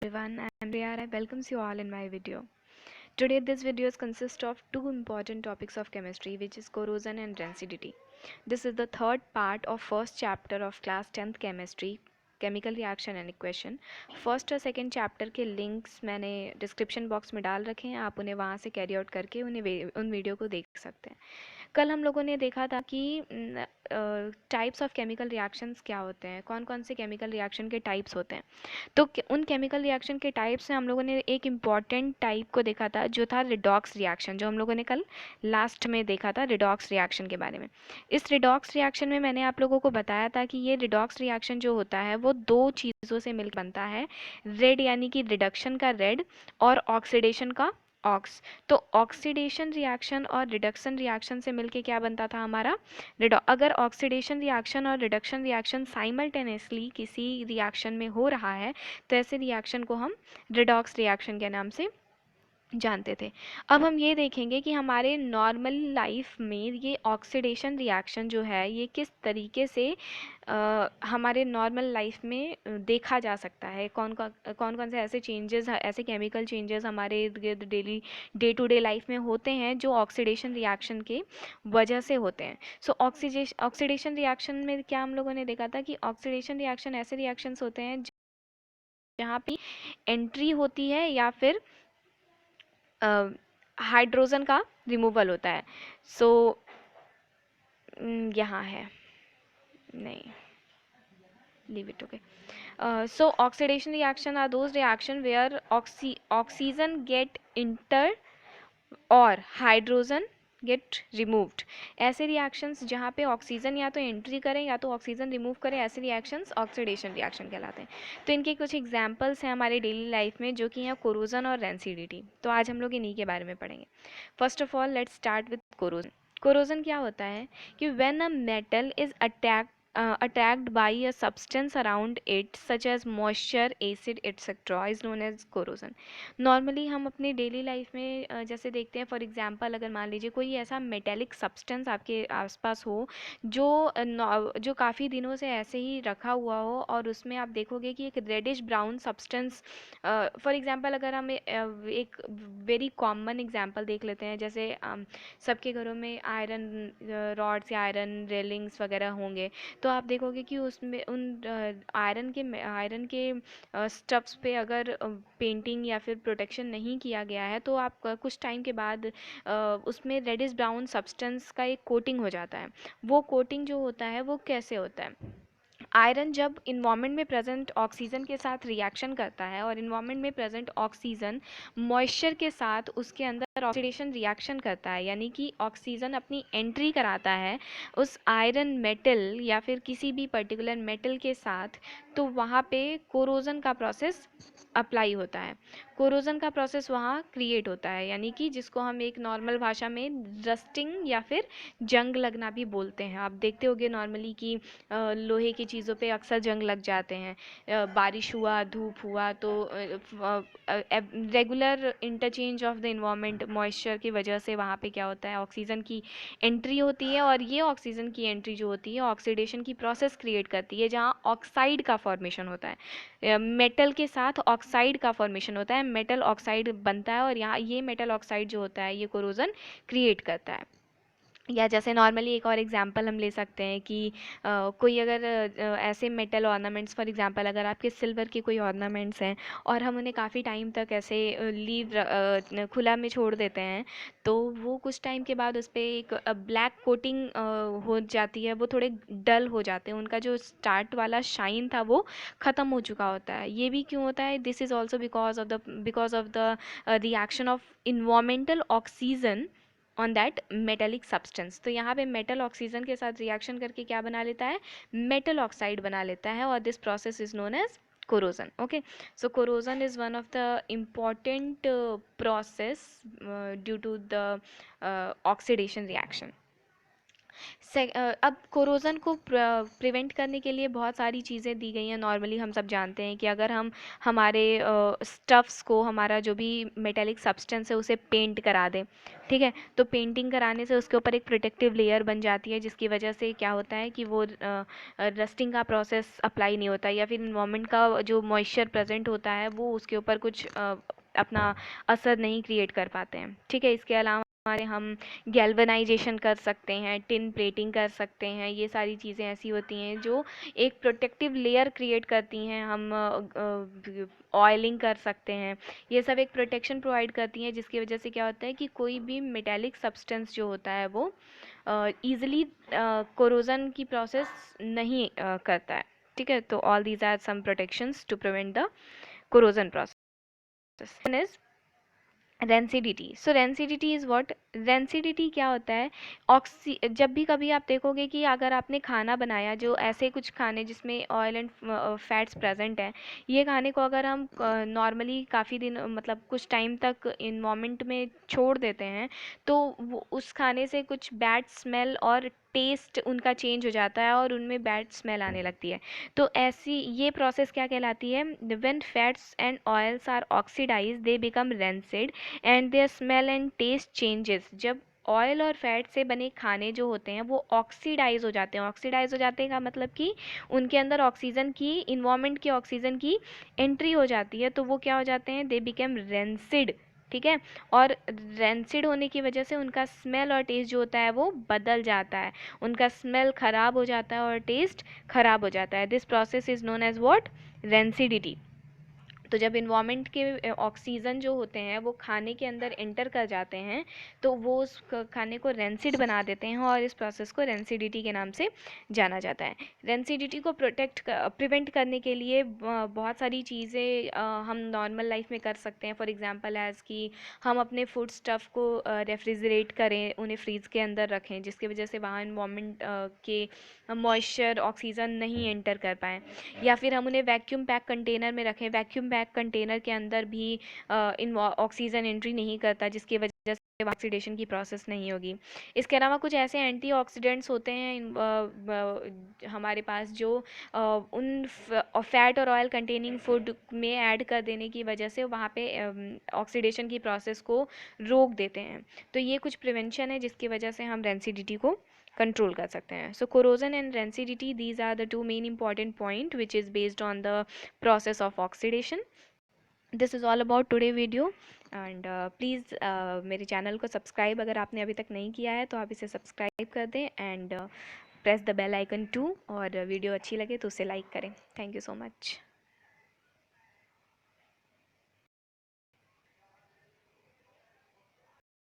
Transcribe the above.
everyone, I am Riya. I welcomes you all in my video. Today this video consists of two important topics of chemistry, which is corrosion and rancidity. This is the third part of first chapter of class 10th chemistry, chemical reaction and equation. First और second chapter के links मैंने description box में डाल रखे हैं, आप उन्हें वहाँ से कैरी आउट करके उन वीडियो को देख सकते हैं. कल हम लोगों ने देखा था कि टाइप्स ऑफ केमिकल रिएक्शंस क्या होते हैं, कौन कौन से केमिकल रिएक्शन के टाइप्स होते हैं. तो उन केमिकल रिएक्शन के टाइप्स में हम लोगों ने एक इम्पॉर्टेंट टाइप को देखा था जो था रिडॉक्स रिएक्शन, जो हम लोगों ने कल लास्ट में देखा था रिडॉक्स रिएक्शन के बारे में. इस रिडॉक्स रिएक्शन में मैंने आप लोगों को बताया था कि ये रिडॉक्स रिएक्शन जो होता है वो दो चीज़ों से मिलकर बनता है. रेड यानी कि रिडक्शन का रेड और ऑक्सीडेशन का ऑक्स. तो ऑक्सीडेशन रिएक्शन और रिडक्शन रिएक्शन से मिलके क्या बनता था हमारा अगर ऑक्सीडेशन रिएक्शन और रिडक्शन रिएक्शन साइमल्टेनियसली किसी रिएक्शन में हो रहा है तो ऐसे रिएक्शन को हम रिडॉक्स रिएक्शन के नाम से जानते थे. अब हम ये देखेंगे कि हमारे नॉर्मल लाइफ में ये ऑक्सीडेशन रिएक्शन जो है ये किस तरीके से हमारे नॉर्मल लाइफ में देखा जा सकता है. कौन कौन से ऐसे चेंजेस, ऐसे केमिकल चेंजेस हमारे इर्द गिर्द daily day to day life में होते हैं जो ऑक्सीडेशन रिएक्शन के वजह से होते हैं. सो ऑक्सीडेशन रिएक्शन में क्या हम लोगों ने देखा था कि ऑक्सीडेशन रिएक्शन ऐसे रिएक्शंस होते हैं जहाँ पे एंट्री होती है या फिर हाइड्रोजन का रिमूवल होता है. सो यहाँ है, नहीं, leave it, okay. So oxidation reaction are those reaction where oxygen get entered or hydrogen get removed. ऐसे रिएक्शंस जहाँ पे ऑक्सीजन या तो एंट्री करें या तो ऑक्सीजन रिमूव करें, ऐसे रिएक्शंस ऑक्सीडेशन रिएक्शन कहलाते हैं. तो इनके कुछ एग्जांपल्स हैं हमारे डेली लाइफ में जो कि हैं कोरोजन और रेंसिडिटी. तो आज हम लोग इन्हीं के बारे में पढ़ेंगे. First of all let's start with corrosion. Corrosion क्या होता है कि when a metal is attacked by a substance around it such as moisture, acid etc. is known as corrosion. Normally हम अपने डेली लाइफ में जैसे देखते हैं, फॉर एग्जांपल अगर मान लीजिए कोई ऐसा मेटेलिक सब्सटेंस आपके आसपास हो जो काफ़ी दिनों से ऐसे ही रखा हुआ हो और उसमें आप देखोगे कि एक reddish brown substance. For example अगर हम एक वेरी कॉमन एग्जांपल देख लेते हैं, जैसे सबके घरों में आयरन रॉड्स या आयरन रेलिंग्स वगैरह होंगे, तो आप देखोगे कि उसमें उन आयरन के स्टफ्स पे अगर पेंटिंग या फिर प्रोटेक्शन नहीं किया गया है तो आप कुछ टाइम के बाद उसमें रेडिश ब्राउन सब्सटेंस का एक कोटिंग हो जाता है. वो कोटिंग जो होता है वो कैसे होता है, आयरन जब इन्वायरमेंट में प्रेजेंट ऑक्सीजन के साथ रिएक्शन करता है और इन्वायरमेंट में प्रेजेंट ऑक्सीजन मॉइस्चर के साथ उसके अंदर ऑक्सीडेशन रिएक्शन करता है, यानी कि ऑक्सीजन अपनी एंट्री कराता है उस आयरन मेटल या फिर किसी भी पर्टिकुलर मेटल के साथ, तो वहाँ पे कोरोजन का प्रोसेस अप्लाई होता है. कोरोजन का प्रोसेस वहाँ क्रिएट होता है, यानी कि जिसको हम एक नॉर्मल भाषा में रस्टिंग या फिर जंग लगना भी बोलते हैं. आप देखते होंगे नॉर्मली कि लोहे की चीज़ों पे अक्सर जंग लग जाते हैं. बारिश हुआ, धूप हुआ तो regular interchange of the environment moisture की वजह से वहाँ पे क्या होता है, ऑक्सीजन की एंट्री होती है और ये ऑक्सीजन की एंट्री जो होती है ऑक्सीडेशन की प्रोसेस क्रिएट करती है जहाँ ऑक्साइड का फॉर्मेशन होता है. मेटल के साथ ऑक्साइड का फॉर्मेशन होता है, मेटल ऑक्साइड बनता है और यहाँ ये मेटल ऑक्साइड जो होता है ये कोरोजन क्रिएट करता है. या जैसे नॉर्मली एक और एग्जांपल हम ले सकते हैं कि कोई अगर ऐसे मेटल ऑर्नामेंट्स, फॉर एग्जांपल अगर आपके सिल्वर के कोई ऑर्नामेंट्स हैं और हम उन्हें काफ़ी टाइम तक ऐसे खुला में छोड़ देते हैं, तो वो कुछ टाइम के बाद उस पर एक ब्लैक कोटिंग हो जाती है, वो थोड़े डल हो जाते हैं, उनका जो स्टार्ट वाला शाइन था वो ख़त्म हो चुका होता है. ये भी क्यों होता है, this is also because of the reaction of environmental oxygen on that metallic substance. तो यहाँ पे मेटल ऑक्सीजन के साथ रिएक्शन करके क्या बना लेता है, मेटल ऑक्साइड बना लेता है और this process is known as corrosion. Okay, so corrosion is one of the important process due to the oxidation reaction. अब कोरोजन को प्रिवेंट करने के लिए बहुत सारी चीज़ें दी गई हैं। नॉर्मली हम सब जानते हैं कि अगर हम हमारे स्टफ्स को, हमारा जो भी मेटेलिक सब्सटेंस है उसे पेंट करा दें, ठीक है, तो पेंटिंग कराने से उसके ऊपर एक प्रोटेक्टिव लेयर बन जाती है, जिसकी वजह से क्या होता है कि वो रस्टिंग का प्रोसेस अप्लाई नहीं होता, या फिर इन्वायरमेंट का जो मॉइस्चर प्रेजेंट होता है वो उसके ऊपर कुछ अपना असर नहीं क्रिएट कर पाते हैं, ठीक है। इसके अलावा हमारे हम गैल्वेनाइजेशन कर सकते हैं, टिन प्लेटिंग कर सकते हैं। ये सारी चीज़ें ऐसी होती हैं जो एक प्रोटेक्टिव लेयर क्रिएट करती हैं। हम ऑयलिंग कर सकते हैं। ये सब एक प्रोटेक्शन प्रोवाइड करती हैं, जिसकी वजह से क्या होता है कि कोई भी मेटेलिक सब्सटेंस जो होता है वो ईजिली कोरोजन की प्रोसेस नहीं करता है, ठीक है। तो all these are some protections to prevent the corrosion process. Rancidity, so rancidity is what, rancidity क्या होता है, जब भी कभी आप देखोगे कि अगर आपने खाना बनाया, जो ऐसे कुछ खाने जिसमें ऑयल एंड फैट्स प्रेजेंट हैं, ये खाने को अगर हम नॉर्मली काफ़ी दिन, मतलब कुछ टाइम तक इन्वायरमेंट में छोड़ देते हैं, तो उस खाने से कुछ बैड स्मेल और टेस्ट उनका चेंज हो जाता है और उनमें बैड स्मेल आने लगती है। तो ऐसी ये प्रोसेस क्या कहलाती है, when fats and oils are oxidize they become rancid and their smell and taste changes. जब ऑयल और फैट से बने खाने जो होते हैं वो ऑक्सीडाइज हो जाते हैं, ऑक्सीडाइज हो जाते हैं का मतलब कि उनके अंदर ऑक्सीजन की, इन्वायरमेंट की ऑक्सीजन की एंट्री हो जाती है, तो वो क्या हो जाते हैं, दे बिकेम रेंसिड, ठीक है। और रेंसिड होने की वजह से उनका स्मेल और टेस्ट जो होता है वो बदल जाता है, उनका स्मेल ख़राब हो जाता है और टेस्ट ख़राब हो जाता है। This process is known as what, rancidity. तो जब इन्वामेंट के ऑक्सीजन जो होते हैं वो खाने के अंदर एंटर कर जाते हैं, तो वो उस खाने को रेंसिड बना देते हैं, और इस प्रोसेस को रेंसिडिटी के नाम से जाना जाता है। रेंसिडिटी को प्रिवेंट करने के लिए बहुत सारी चीज़ें हम नॉर्मल लाइफ में कर सकते हैं। फॉर एग्जांपल एज़ कि हम अपने फूड स्टफ़ को रेफ्रिजरेट करें, उन्हें फ्रीज़ के अंदर रखें, जिसकी वजह से वहाँ इन्वायरमेंट के मॉइस्चर, ऑक्सीजन नहीं एंटर कर पाएँ। या फिर हम उन्हें वैक्यूम पैक कंटेनर में रखें, वैक्यूम पैक कंटेनर के अंदर भी ऑक्सीजन एंट्री नहीं करता, जिसकी वजह से ऑक्सीडेशन की प्रोसेस नहीं होगी। इसके अलावा कुछ ऐसे एंटीऑक्सीडेंट्स होते हैं हमारे पास, जो उन फैट और ऑयल कंटेनिंग फूड में ऐड कर देने की वजह से वहाँ पे ऑक्सीडेशन की प्रोसेस को रोक देते हैं। तो ये कुछ प्रिवेंशन है जिसकी वजह से हम रेंसिडिटी को कंट्रोल कर सकते हैं। So corrosion and rancidity, these are the two main important point which is based on the process of oxidation. This is all about today video, and please मेरे चैनल को सब्सक्राइब अगर आपने अभी तक नहीं किया है तो आप इसे सब्सक्राइब कर दें, and press the bell icon too, और वीडियो अच्छी लगे तो उसे लाइक करें। Thank you so much.